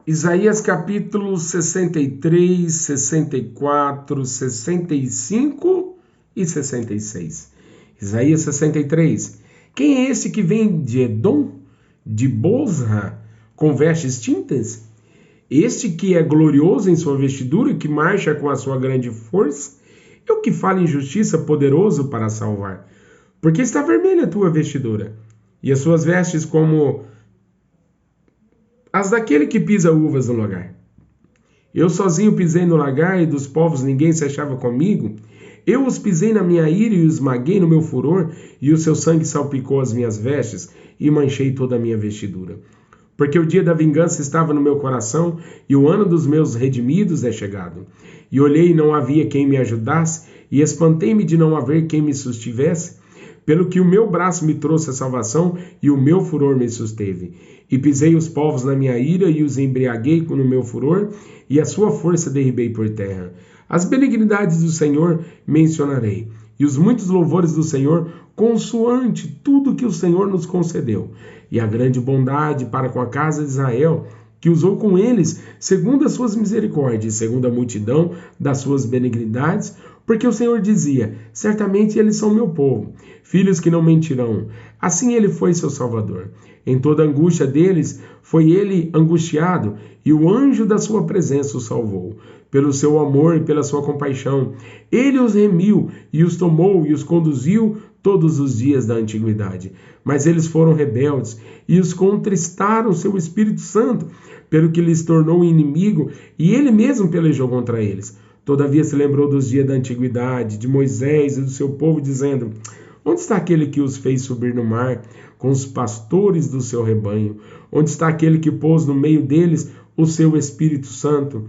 Isaías capítulo 63, 64, 65 e 66. Isaías 63. Quem é esse que vem de Edom, de Bosra, com vestes tintas? Este que é glorioso em sua vestidura, que marcha com a sua grande força? É o que fala em justiça, poderoso para salvar. Porque está vermelha a tua vestidura, e as suas vestes como as daquele que pisa uvas no lagar. Eu sozinho pisei no lagar, e dos povos ninguém se achava comigo. Eu os pisei na minha ira e os esmaguei no meu furor, e o seu sangue salpicou as minhas vestes, e manchei toda a minha vestidura. Porque o dia da vingança estava no meu coração, e o ano dos meus redimidos é chegado. E olhei e não havia quem me ajudasse, e espantei-me de não haver quem me sustivesse, pelo que o meu braço me trouxe a salvação, e o meu furor me susteve. E pisei os povos na minha ira, e os embriaguei no meu furor, e a sua força derribei por terra. As benignidades do Senhor mencionarei, e os muitos louvores do Senhor, consoante tudo que o Senhor nos concedeu, e a grande bondade para com a casa de Israel, que usou com eles, segundo as suas misericórdias, segundo a multidão das suas benignidades, porque o Senhor dizia: certamente eles são meu povo, filhos que não mentirão. Assim ele foi seu Salvador. Em toda a angústia deles foi ele angustiado, e o anjo da sua presença o salvou. Pelo seu amor e pela sua compaixão, ele os remiu e os tomou e os conduziu todos os dias da antiguidade. Mas eles foram rebeldes e os contristaram seu Espírito Santo, pelo que lhes tornou inimigo, e ele mesmo pelejou contra eles. Todavia se lembrou dos dias da antiguidade, de Moisés e do seu povo, dizendo: onde está aquele que os fez subir no mar, com os pastores do seu rebanho? Onde está aquele que pôs no meio deles o seu Espírito Santo?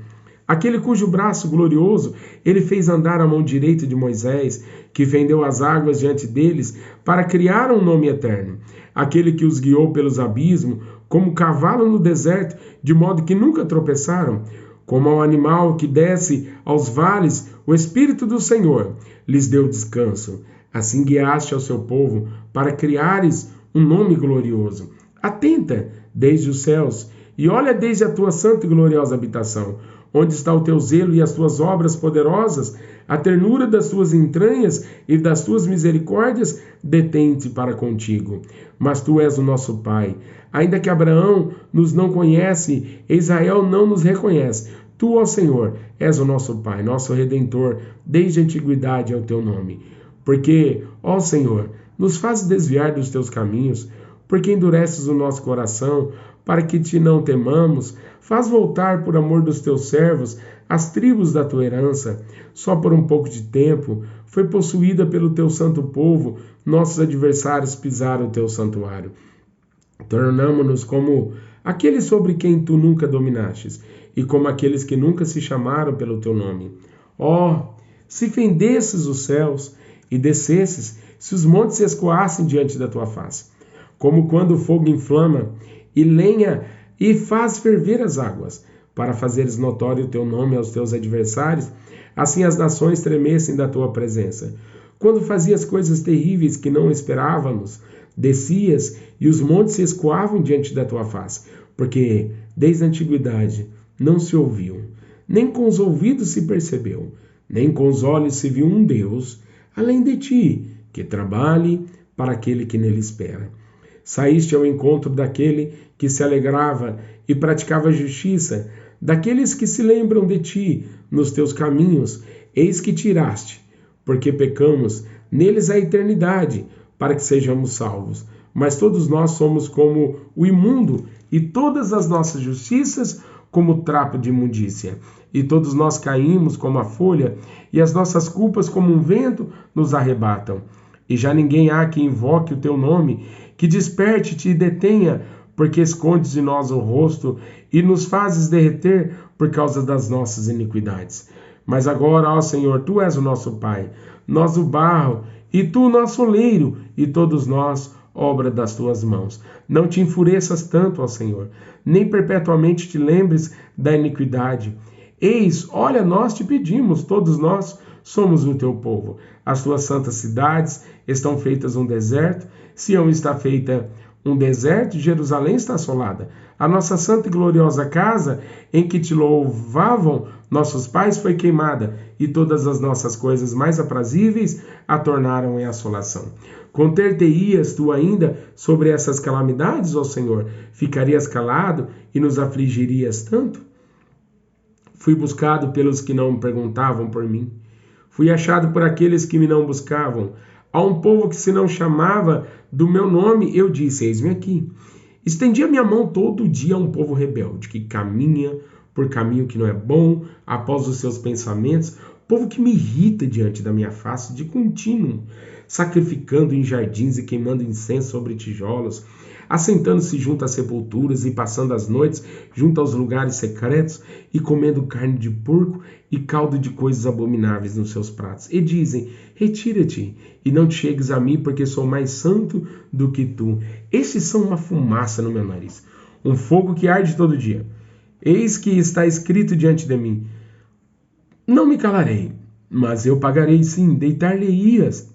Aquele cujo braço glorioso ele fez andar a mão direita de Moisés, que fendeu as águas diante deles, para criar um nome eterno. Aquele que os guiou pelos abismos, como cavalo no deserto, de modo que nunca tropeçaram. Como ao animal que desce aos vales, o Espírito do Senhor lhes deu descanso. Assim guiaste ao seu povo, para criares um nome glorioso. Atenta desde os céus, e olha desde a tua santa e gloriosa habitação. Onde está o teu zelo e as tuas obras poderosas? A ternura das tuas entranhas e das tuas misericórdias detém-te para contigo. Mas tu és o nosso Pai. Ainda que Abraão nos não conhece, Israel não nos reconhece. Tu, ó Senhor, és o nosso Pai, nosso Redentor, desde a antiguidade é o teu nome. Porque, ó Senhor, nos fazes desviar dos teus caminhos, porque endureces o nosso coração, para que te não temamos. Faz voltar, por amor dos teus servos, as tribos da tua herança. Só por um pouco de tempo foi possuída pelo teu santo povo, nossos adversários pisaram o teu santuário. Tornamo-nos como aqueles sobre quem tu nunca dominastes, e como aqueles que nunca se chamaram pelo teu nome. Ó, se fendesses os céus e descesses, se os montes se escoassem diante da tua face, como quando o fogo inflama e lenha e faz ferver as águas, para fazeres notório o teu nome aos teus adversários, assim as nações tremessem da tua presença. Quando fazias coisas terríveis que não esperávamos, descias e os montes se escoavam diante da tua face, porque desde a antiguidade não se ouviu, nem com os ouvidos se percebeu, nem com os olhos se viu um Deus, além de ti, que trabalhe para aquele que nele espera. Saíste ao encontro daquele que se alegrava e praticava justiça, daqueles que se lembram de ti nos teus caminhos, eis que tiraste, porque pecamos, neles a eternidade, para que sejamos salvos. Mas todos nós somos como o imundo, e todas as nossas justiças como trapo de imundícia. E todos nós caímos como a folha, e as nossas culpas como um vento nos arrebatam. E já ninguém há que invoque o teu nome, que desperte-te e detenha, porque escondes de nós o rosto e nos fazes derreter por causa das nossas iniquidades. Mas agora, ó Senhor, tu és o nosso Pai, nós o barro, e tu o nosso oleiro, e todos nós, obra das tuas mãos. Não te enfureças tanto, ó Senhor, nem perpetuamente te lembres da iniquidade. Eis, olha, nós te pedimos, todos nós somos o teu povo. As tuas santas cidades estão feitas um deserto, Sião está feita um deserto e Jerusalém está assolada. A nossa santa e gloriosa casa, em que te louvavam nossos pais, foi queimada, e todas as nossas coisas mais aprazíveis a tornaram em assolação. Conter-te-ias tu ainda sobre essas calamidades, ó Senhor? Ficarias calado e nos afligirias tanto? Fui buscado pelos que não perguntavam por mim. Fui achado por aqueles que me não buscavam. A um povo que se não chamava do meu nome, eu disse, eis-me aqui. Estendi a minha mão todo dia a um povo rebelde, que caminha por caminho que não é bom, após os seus pensamentos, povo que me irrita diante da minha face de contínuo, sacrificando em jardins e queimando incenso sobre tijolos, assentando-se junto às sepulturas e passando as noites junto aos lugares secretos e comendo carne de porco e caldo de coisas abomináveis nos seus pratos. E dizem, retira-te e não te chegues a mim, porque sou mais santo do que tu. Estes são uma fumaça no meu nariz, um fogo que arde todo dia. Eis que está escrito diante de mim, não me calarei, mas eu pagarei sim, deitar-lhe-ias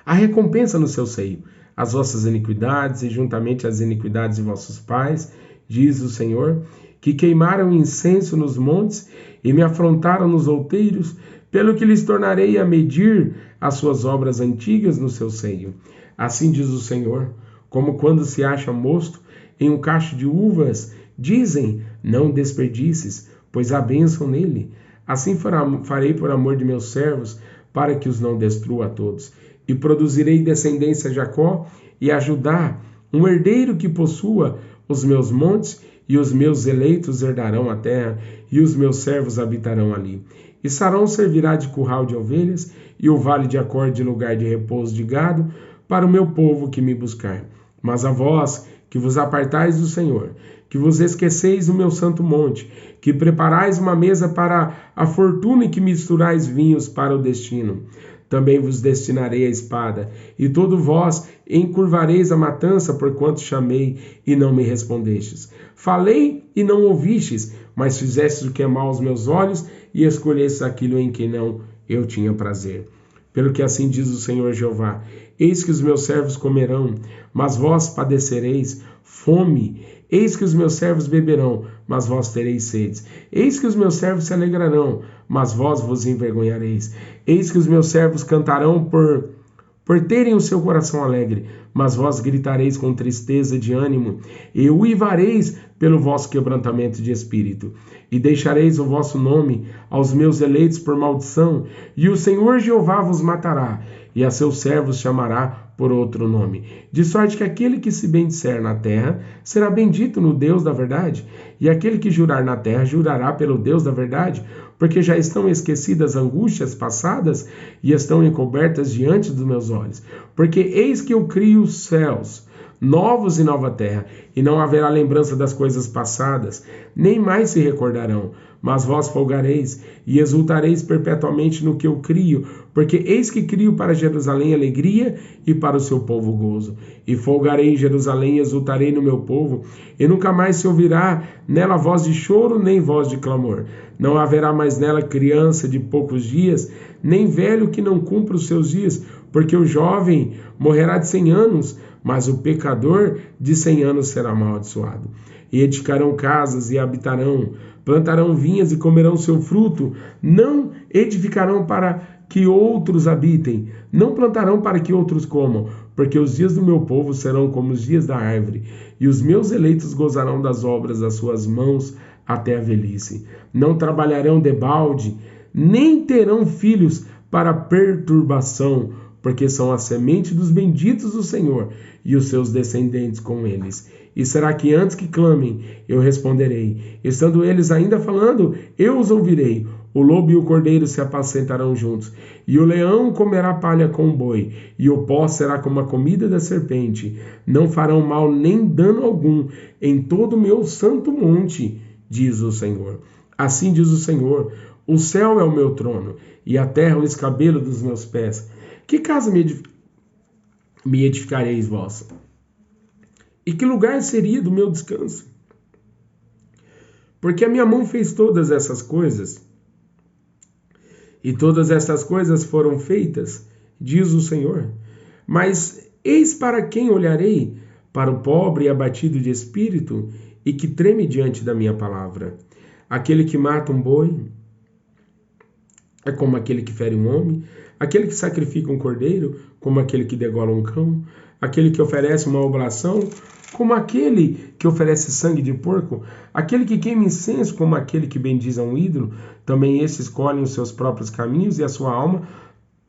a recompensa no seu seio, as vossas iniquidades e juntamente as iniquidades de vossos pais, diz o Senhor, que queimaram incenso nos montes e me afrontaram nos outeiros, pelo que lhes tornarei a medir as suas obras antigas no seu seio. Assim diz o Senhor, como quando se acha mosto em um cacho de uvas, dizem, não desperdices, pois há bênção nele. Assim farei por amor de meus servos, para que os não destrua a todos. E produzirei descendência a Jacó e a Judá, um herdeiro que possua os meus montes, e os meus eleitos herdarão a terra, e os meus servos habitarão ali. E Sarão servirá de curral de ovelhas, e o vale de Acor de lugar de repouso de gado, para o meu povo que me buscar. Mas a vós, que vos apartais do Senhor, que vos esqueceis do meu santo monte, que preparais uma mesa para a fortuna e que misturais vinhos para o destino. Também vos destinarei a espada, e todo vós encurvareis a matança, porquanto chamei e não me respondestes. Falei e não ouvistes, mas fizestes o que é mal aos meus olhos, e escolhestes aquilo em que não eu tinha prazer. Pelo que assim diz o Senhor Jeová, eis que os meus servos comerão, mas vós padecereis fome. Eis que os meus servos beberão, mas vós tereis sedes. Eis que os meus servos se alegrarão, mas vós vos envergonhareis. Eis que os meus servos cantarão por terem o seu coração alegre, mas vós gritareis com tristeza de ânimo, e uivareis pelo vosso quebrantamento de espírito. E deixareis o vosso nome aos meus eleitos por maldição, e o Senhor Jeová vos matará, e a seus servos chamará por outro nome. De sorte que aquele que se bendizer na terra será bendito no Deus da verdade, e aquele que jurar na terra jurará pelo Deus da verdade, porque já estão esquecidas angústias passadas e estão encobertas diante dos meus olhos. Porque eis que eu crio os céus novos e nova terra, e não haverá lembrança das coisas passadas, nem mais se recordarão. Mas vós folgareis e exultareis perpetuamente no que eu crio, porque eis que crio para Jerusalém alegria e para o seu povo gozo. E folgarei em Jerusalém e exultarei no meu povo, e nunca mais se ouvirá nela voz de choro nem voz de clamor. Não haverá mais nela criança de poucos dias, nem velho que não cumpra os seus dias, porque o jovem morrerá de 100 anos, mas o pecador de 100 anos será amaldiçoado. E edificarão casas e habitarão, plantarão vinhas e comerão seu fruto, não edificarão para que outros habitem, não plantarão para que outros comam, porque os dias do meu povo serão como os dias da árvore, e os meus eleitos gozarão das obras das suas mãos até a velhice. Não trabalharão debalde, nem terão filhos para perturbação, porque são a semente dos benditos do Senhor, e os seus descendentes com eles. E será que antes que clamem, eu responderei? Estando eles ainda falando, eu os ouvirei. O lobo e o cordeiro se apacentarão juntos, e o leão comerá palha com o boi, e o pó será como a comida da serpente. Não farão mal nem dano algum em todo o meu santo monte, diz o Senhor. Assim diz o Senhor, o céu é o meu trono, e a terra o escabelo dos meus pés. Que casa me edificareis vós? E que lugar seria do meu descanso? Porque a minha mão fez todas essas coisas, e todas essas coisas foram feitas, diz o Senhor. Mas eis para quem olharei? para o pobre e abatido de espírito e que treme diante da minha palavra. Aquele que mata um boi é como aquele que fere um homem, aquele que sacrifica um cordeiro, como aquele que degola um cão, aquele que oferece uma oblação, como aquele que oferece sangue de porco, aquele que queima incenso, como aquele que bendiz a um ídolo. Também esses escolhem os seus próprios caminhos e a sua alma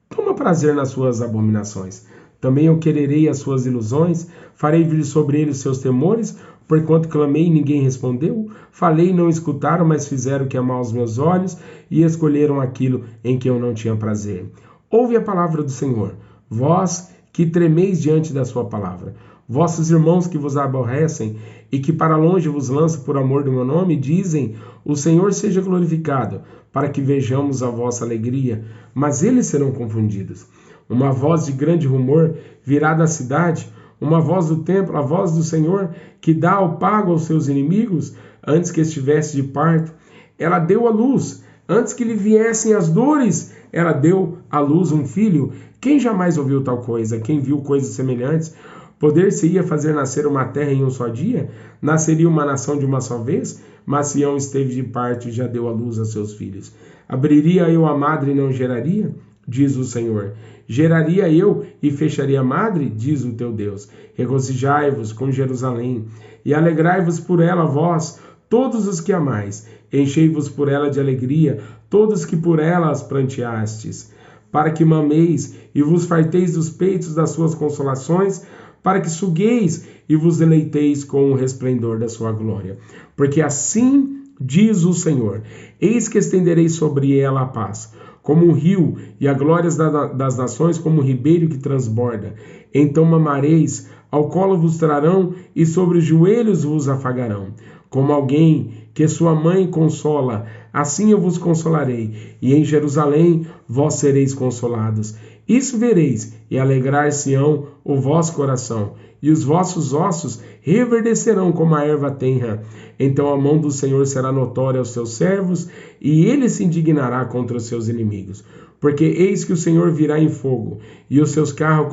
toma prazer nas suas abominações. Também eu quererei as suas ilusões, farei vir sobre eles seus temores, porquanto clamei e ninguém respondeu, falei e não escutaram, mas fizeram o que amar aos meus olhos e escolheram aquilo em que eu não tinha prazer. Ouve a palavra do Senhor, vós que tremeis diante da sua palavra. Vossos irmãos que vos aborrecem e que para longe vos lançam por amor do meu nome, dizem, o Senhor seja glorificado, para que vejamos a vossa alegria, mas eles serão confundidos. Uma voz de grande rumor virá da cidade, uma voz do templo, a voz do Senhor, que dá o pago aos seus inimigos, antes que estivesse de parto. Ela deu à luz, antes que lhe viessem as dores, ela deu à luz um filho. Quem jamais ouviu tal coisa? Quem viu coisas semelhantes? Poder-se-ia fazer nascer uma terra em um só dia? Nasceria uma nação de uma só vez? Mas Sião esteve de parto e já deu à luz a seus filhos. Abriria eu a madre e não geraria? Diz o Senhor. Geraria eu e fecharia a madre? Diz o teu Deus. Regozijai-vos com Jerusalém e alegrai-vos por ela, vós, todos os que amais. Enchei-vos por ela de alegria, todos que por ela as pranteastes. Para que mameis e vos farteis dos peitos das suas consolações, para que sugueis e vos deleiteis com o resplendor da sua glória. Porque assim diz o Senhor, eis que estenderei sobre ela a paz, como um rio, e a glória das nações como um ribeiro que transborda. Então mamareis, ao colo vos trarão, e sobre os joelhos vos afagarão. Como alguém que sua mãe consola, assim eu vos consolarei, e em Jerusalém vós sereis consolados. Isso vereis, e alegrar-se-ão o vosso coração, e os vossos ossos reverdecerão como a erva tenra. Então a mão do Senhor será notória aos seus servos, e ele se indignará contra os seus inimigos. Porque eis que o Senhor virá em fogo, e os seus carros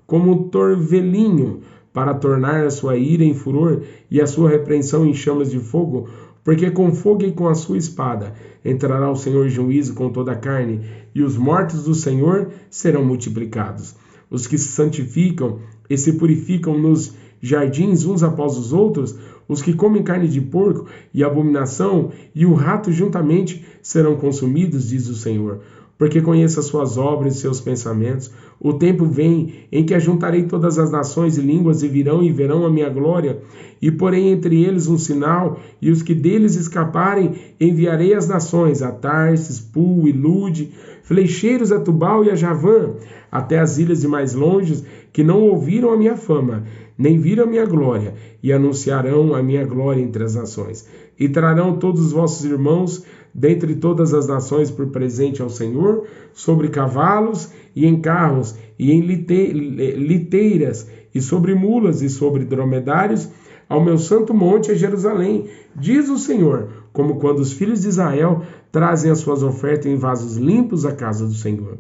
como um torvelinho, para tornar a sua ira em furor, e a sua repreensão em chamas de fogo. Porque com fogo e com a sua espada entrará o Senhor em juízo com toda a carne, e os mortos do Senhor serão multiplicados. Os que se santificam e se purificam nos jardins uns após os outros, os que comem carne de porco e abominação, e o rato juntamente serão consumidos, diz o Senhor. Porque conheço as suas obras e seus pensamentos. O tempo vem em que ajuntarei todas as nações e línguas e virão e verão a minha glória, e porém entre eles um sinal, e os que deles escaparem enviarei às nações, a Tarsis, Pul e Lude, flecheiros a Tubal e a Javã, até as ilhas de mais longes, que não ouviram a minha fama, nem viram a minha glória, e anunciarão a minha glória entre as nações. E trarão todos os vossos irmãos dentre todas as nações por presente ao Senhor, sobre cavalos e em carros, e em liteiras, e sobre mulas e sobre dromedários, ao meu santo monte a Jerusalém, diz o Senhor, como quando os filhos de Israel trazem as suas ofertas em vasos limpos à casa do Senhor.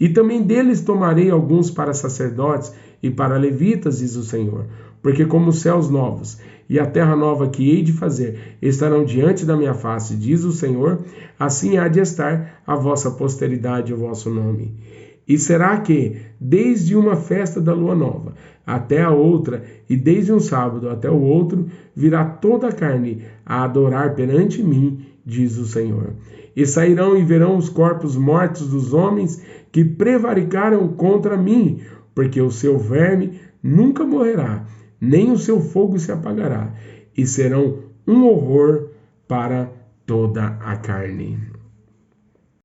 E também deles tomarei alguns para sacerdotes e para levitas, diz o Senhor, porque como os céus novos e a terra nova que hei de fazer estarão diante da minha face, diz o Senhor, assim há de estar a vossa posteridade e o vosso nome. E será que, desde uma festa da lua nova até a outra, e desde um sábado até o outro, virá toda a carne a adorar perante mim, diz o Senhor. E sairão e verão os corpos mortos dos homens que prevaricaram contra mim, porque o seu verme nunca morrerá, nem o seu fogo se apagará, e serão um horror para toda a carne.